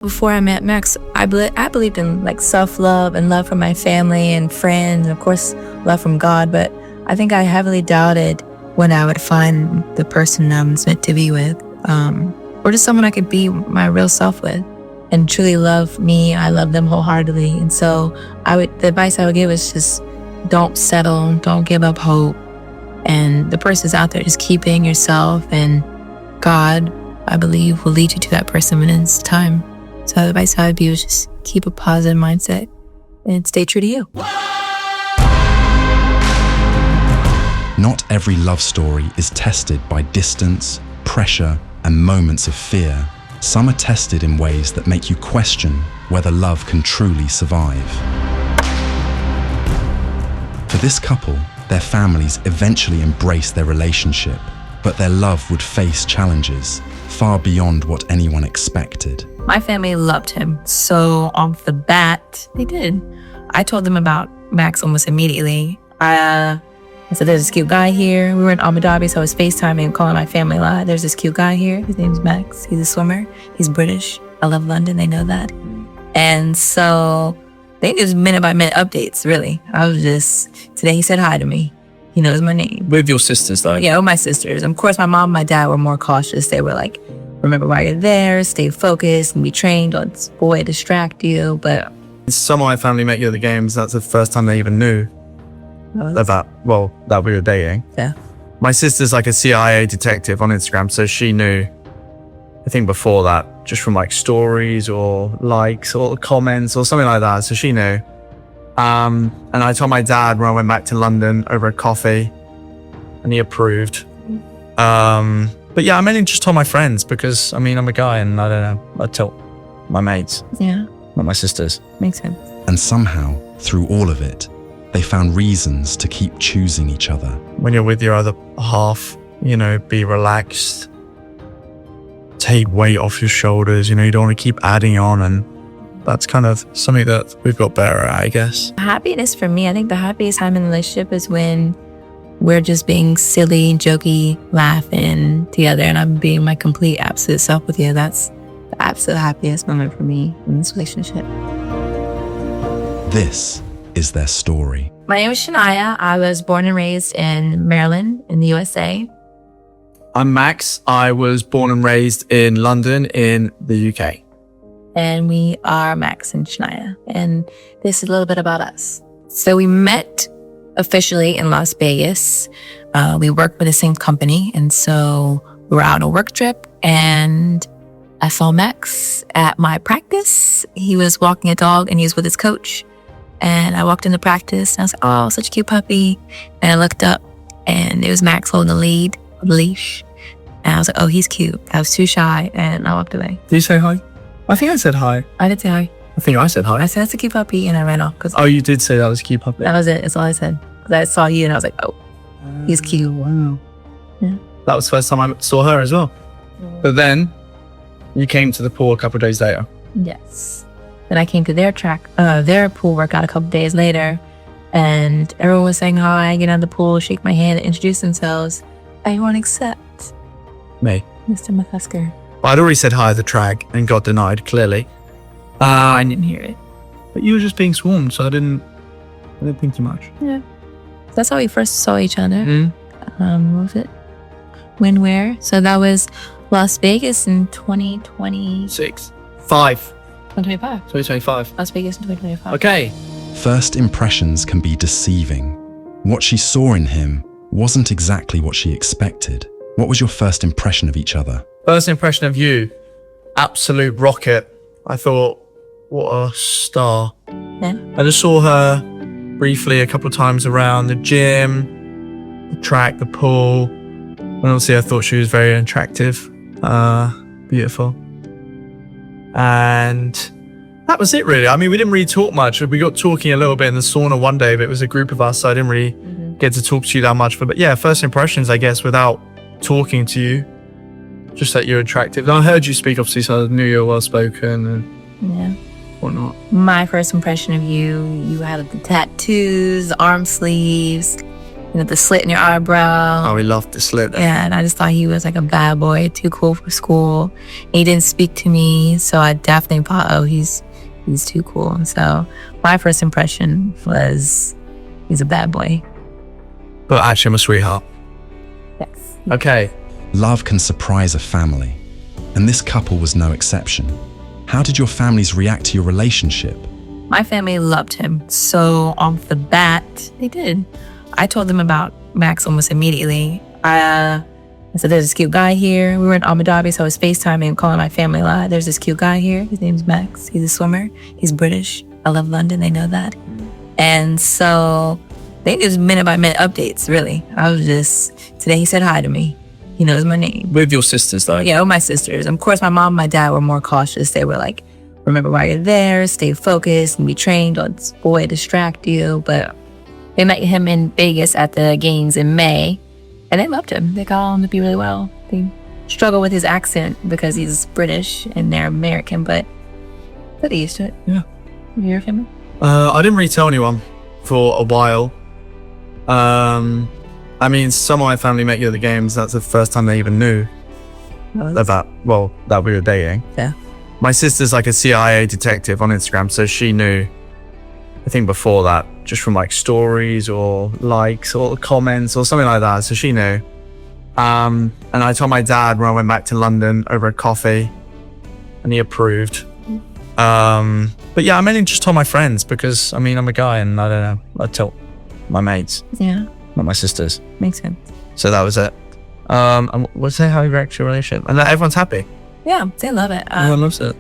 Before I met Max, I believed in like self-love and love from my family and friends, and of course, love from God. But I think I heavily doubted when I would find the person I was meant to be with, or just someone I could be my real self with and truly love me. I love them wholeheartedly. And so the advice I would give is just don't settle, don't give up hope. And the person's out there, just keep being yourself, and God, I believe, will lead you to that person when it's time. So the advice I would be was just keep a positive mindset and stay true to you. Not every love story is tested by distance, pressure, and moments of fear. Some are tested in ways that make you question whether love can truly survive. For this couple, their families eventually embraced their relationship, but their love would face challenges far beyond what anyone expected. My family loved him, so off the bat, they did. I told them about Max almost immediately. I said, there's this cute guy here. We were in Abu Dhabi, so I was FaceTiming and calling my family a lot. There's this cute guy here. His name's Max. He's a swimmer. He's British. I love London. They know that. And so they just minute by minute updates, really. Today he said hi to me. He knows my name. With your sisters, though? Yeah, with my sisters. Of course, my mom and my dad were more cautious. They were like, remember why you're there, stay focused, and be trained, don't boy distract you. But some of my family met you at the games. That's the first time they even knew that we were dating. Yeah. My sister's like a CIA detective on Instagram, so she knew, I think before that, just from like stories or likes or comments or something like that. So she knew. And I told my dad when I went back to London over a coffee, and he approved. But yeah, I mainly just told my friends because, I'm a guy and I don't know, I tell my mates. Yeah. Not my sisters. Makes sense. And somehow, through all of it, they found reasons to keep choosing each other. When you're with your other half, be relaxed. Take weight off your shoulders, you don't want to keep adding on, and that's kind of something that we've got better at, I guess. Happiness for me, I think the happiest time in the relationship is when we're just being silly, jokey, laughing together, and I'm being my complete absolute self with you. That's the absolute happiest moment for me in this relationship. This is their story. My name is Shania. I was born and raised in Maryland in the USA. I'm Max. I was born and raised in London in the UK. And we are Max and Shania. And this is a little bit about us. So we met officially in Las Vegas. We worked with the same company. And so we were out on a work trip, and I saw Max at my practice. He was walking a dog and he was with his coach. And I walked into practice and I was like, oh, such a cute puppy. And I looked up and it was Max holding the leash. And I was like, oh, he's cute. I was too shy and I walked away. Did you say hi? I think I said hi. I did say hi. I think I said hi. I said, that's a cute puppy, and I ran off. Oh, you did say that was a cute puppy? That was it. That's all I said. Because I saw you and I was like, oh, he's cute. Wow. Yeah. That was the first time I saw her as well. But then you came to the pool a couple of days later. Yes. Then I came to their pool workout a couple of days later, and everyone was saying hi, get out of the pool, shake my hand, introduce themselves. Everyone except Me. Mr. McCusker. I'd already said hi at the track and got denied, clearly. I didn't hear it. But you were just being swarmed, so I didn't think too much. Yeah. That's how we first saw each other. Mm-hmm. What was it? When, where? So that was Las Vegas in 2025. 2025. Las Vegas in 2025. Okay. First impressions can be deceiving. What she saw in him wasn't exactly what she expected. What was your first impression of each other? First impression of you, absolute rocket. I thought, what a star. Yeah. I just saw her briefly a couple of times around the gym, the track, the pool. And obviously I thought she was very attractive, beautiful. And that was it really. We didn't really talk much. We got talking a little bit in the sauna one day, but it was a group of us, so I didn't really get to talk to you that much. But yeah, first impressions, I guess, without talking to you, just that you're attractive. And I heard you speak, obviously, so I knew you were well-spoken and whatnot. My first impression of you had the tattoos, the arm sleeves, the slit in your eyebrow. Oh, we loved the slit. Yeah, and I just thought he was like a bad boy, too cool for school. He didn't speak to me, so I definitely thought, oh, he's too cool. And so my first impression was he's a bad boy. But actually, I'm a sweetheart. Yes. Okay. Love can surprise a family, and this couple was no exception. How did your families react to your relationship? My family loved him. So off the bat, they did. I told them about Max almost immediately. I said, there's this cute guy here. We were in Abu Dhabi, so I was FaceTiming and calling my family a lot. There's this cute guy here. His name's Max. He's a swimmer. He's British. I love London. They know that. And so they just minute by minute updates, really. I was just, today he said hi to me. He knows my name. With your sisters, though? Yeah, with my sisters. Of course, my mom and my dad were more cautious. They were like, remember why you're there, stay focused and be trained, don't boy distract you. But they met him in Vegas at the games in May, and they loved him. They got on to be really well. They struggle with his accent because he's British and they're American, but they're used to it. Yeah. You hear him? I didn't really tell anyone for a while. I mean, some of my family met you at the games. That's the first time they even knew that we were dating. Yeah. My sister's like a CIA detective on Instagram, so she knew, I think before that, just from like stories or likes or comments or something like that. So she knew. And I told my dad when I went back to London over a coffee, and he approved. But yeah, I mainly just told my friends because, I mean, I'm a guy and I don't know, I tell my mates. Yeah. Not my sisters. Makes sense. So that was it. And what's that, how you react to your relationship? And everyone's happy. Yeah, they love it. Everyone loves it.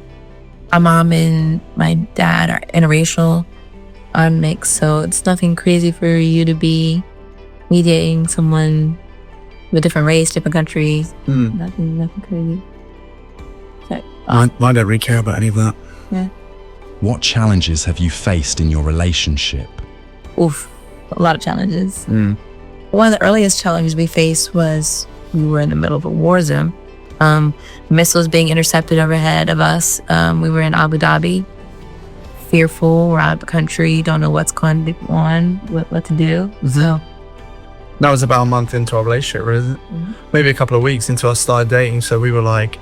My mom and my dad are interracial, mixed, so it's nothing crazy for you to be me dating someone with a different race, different country. Nothing crazy. So, I don't really care about any of that. yeah. What challenges have you faced in your relationship? Oof, a lot of challenges. One of the earliest challenges we faced was we were in the middle of a war zone. Missiles being intercepted overhead of us. We were in Abu Dhabi, fearful, we're out of the country, don't know what's going on, what to do. So That was about a month into our relationship, wasn't it? Maybe a couple of weeks into our started dating, so we were like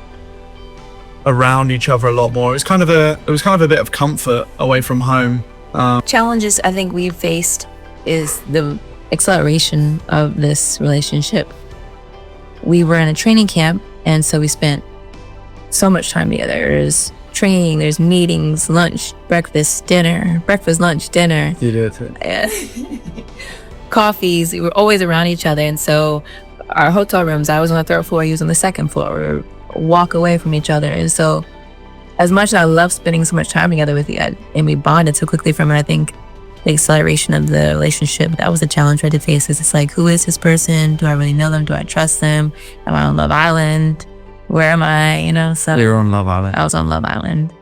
around each other a lot more. It was kind of a bit of comfort away from home. challenges I think we faced is the acceleration of this relationship. We were in a training camp, and so we spent so much time together. There's training, there's meetings, lunch, breakfast, dinner, breakfast, lunch, dinner. You did too. Coffees. We were always around each other, and so our hotel rooms, I was on the third floor, he was on the second floor. We were walk away from each other, and so as much as I love spending so much time together with you, and we bonded so quickly from it, I think the acceleration of the relationship, that was a challenge I had to face. It's like, who is this person? Do I really know them? Do I trust them? Am I on Love Island? Where am I? You know, so You were on Love Island. I was on Love Island.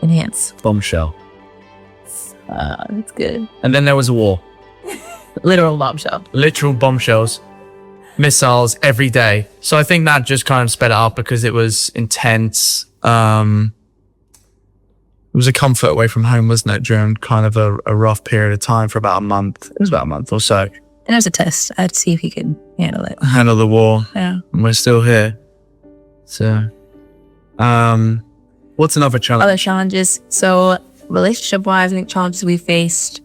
Enhance. Bombshell. That's good. And then there was a war. Literal bombshell. Literal bombshells. Missiles every day. So I think that just kind of sped it up because it was intense. It was a comfort away from home, wasn't it, during kind of a rough period of time for about a month. It was about a month or so. And it was a test. I'd see if he could handle it. Handle the war. Yeah. And we're still here. So, what's another challenge? Other challenges. So relationship-wise, I think challenges we faced.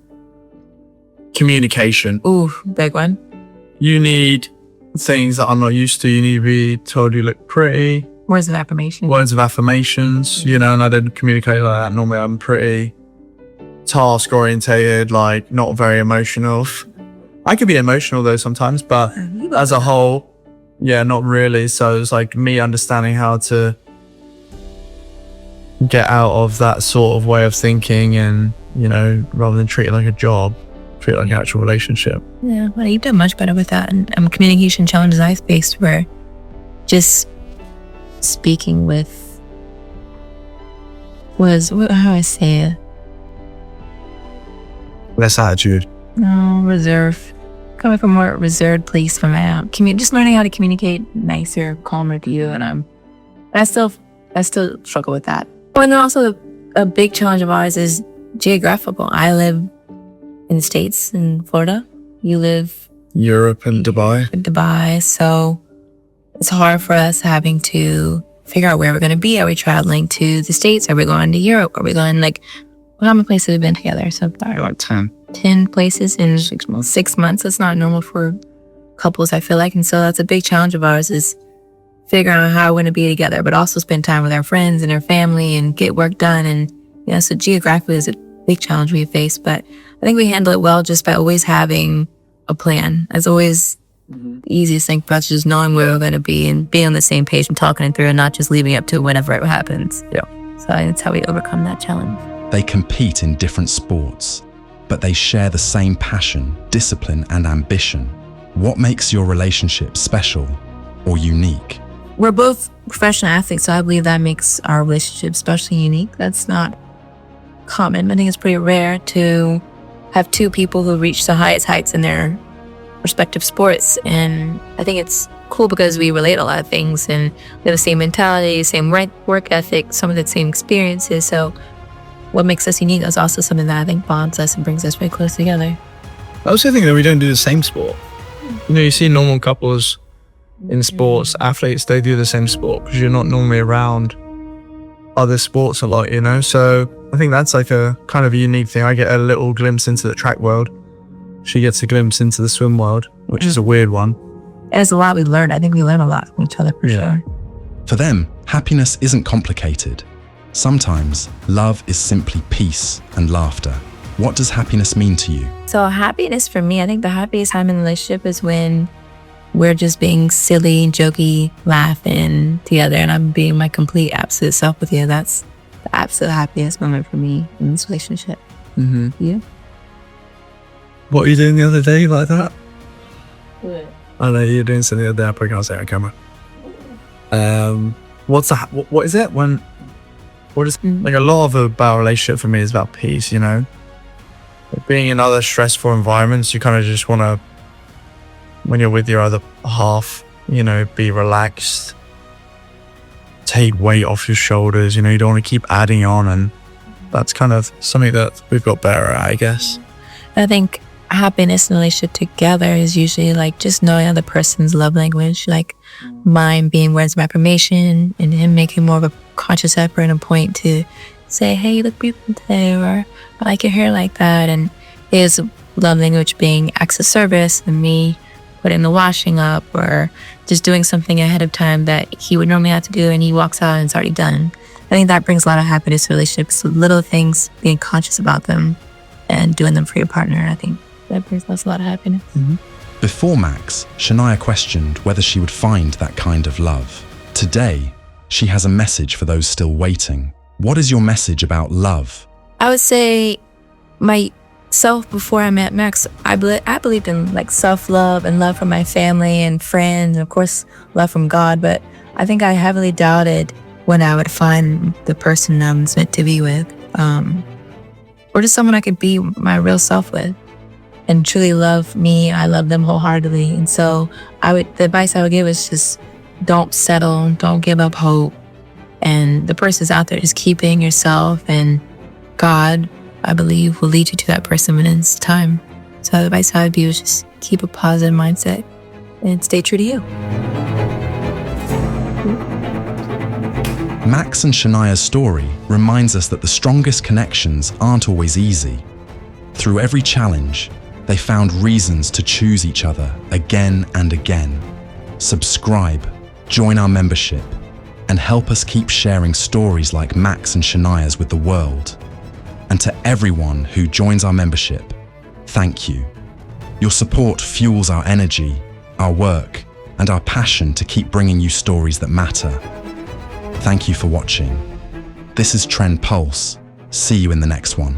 Communication. Ooh, big one. You need things that I'm not used to. You need to be told you look pretty. Words of affirmation. Words of affirmations, you know, and I didn't communicate like that. Normally I'm pretty task orientated, like not very emotional. I could be emotional though sometimes, but as a whole, yeah, not really. So it's like me understanding how to get out of that sort of way of thinking and, you know, rather than treat it like a job, treat it like an actual relationship. Yeah, well, you've done much better with that. And communication challenges I faced were just speaking with how I say it? Less attitude. No, reserve. Coming from a more reserved place from out. Just learning how to communicate nicer, calmer to you, and I still struggle with that. Oh, and then also a big challenge of ours is geographical. I live in the States, in Florida. You live Europe and Dubai. Dubai. So it's hard for us having to figure out where we're going to be. Are we traveling to the States? Are we going to Europe? Are we going how many places have we been together so far? Like 10. 10 places in 6 months. 6 months. That's not normal for couples, I feel like. And so that's a big challenge of ours, is figuring out how we're going to be together, but also spend time with our friends and our family and get work done. And, so geographically is a big challenge we face, but I think we handle it well just by always having a plan. It's always the easiest thing for us, just knowing where we're going to be and being on the same page and talking it through and not just leaving it up to whenever it happens. Yeah. So that's how we overcome that challenge. They compete in different sports, but they share the same passion, discipline, and ambition. What makes your relationship special or unique? We're both professional athletes, so I believe that makes our relationship especially unique. That's not common. I think it's pretty rare to have two people who reach the highest heights in their respective sports. And I think it's cool because we relate a lot of things and we have the same mentality, same work ethic, some of the same experiences. So what makes us unique is also something that I think bonds us and brings us very close together. I also think that we don't do the same sport. You see normal couples in sports, athletes, they do the same sport because you're not normally around other sports a lot, So I think that's like a kind of a unique thing. I get a little glimpse into the track world. She gets a glimpse into the swim world, which is a weird one. There's a lot we learn. I think we learn a lot from each other for sure. For them, happiness isn't complicated. Sometimes love is simply peace and laughter. What does happiness mean to you? So happiness for me, I think the happiest time in the relationship is when we're just being silly, jokey, laughing together, and I'm being my complete, absolute self with you. That's the absolute happiest moment for me in this relationship. Mm-hmm. You? What were you doing the other day like that? What? I know you're doing something the other day. I probably can't say it on camera. What is it? Like a lot of our relationship for me is about peace, Like being in other stressful environments, you kind of just want to, when you're with your other half, be relaxed, take weight off your shoulders, you don't want to keep adding on. And that's kind of something that we've got better at, I guess. I think happiness in a relationship together is usually like just knowing other person's love language, like mine being words of affirmation and him making more of a conscious effort and a point to say, hey, you look beautiful today, or I like your hair like that. And his love language being acts of service and me putting the washing up or just doing something ahead of time that he would normally have to do and he walks out and it's already done. I think that brings a lot of happiness to relationships, little things, being conscious about them and doing them for your partner. I think that brings us a lot of happiness. Mm-hmm. Before Max, Shania questioned whether she would find that kind of love. Today, she has a message for those still waiting. What is your message about love? I would say myself before I met Max, I believed in like self-love and love from my family and friends, and of course, love from God. But I think I heavily doubted when I would find the person I was meant to be with, or just someone I could be my real self with and truly love me. I love them wholeheartedly. And so the advice I would give is just don't settle, don't give up hope. And the person's out there, just keep being yourself, and God, I believe, will lead you to that person when it's time. So the advice I would be is just keep a positive mindset and stay true to you. Max and Shania's story reminds us that the strongest connections aren't always easy. Through every challenge, they found reasons to choose each other again and again. Subscribe, join our membership, and help us keep sharing stories like Max and Shania's with the world. And to everyone who joins our membership, thank you. Your support fuels our energy, our work, and our passion to keep bringing you stories that matter. Thank you for watching. This is Trend Pulse. See you in the next one.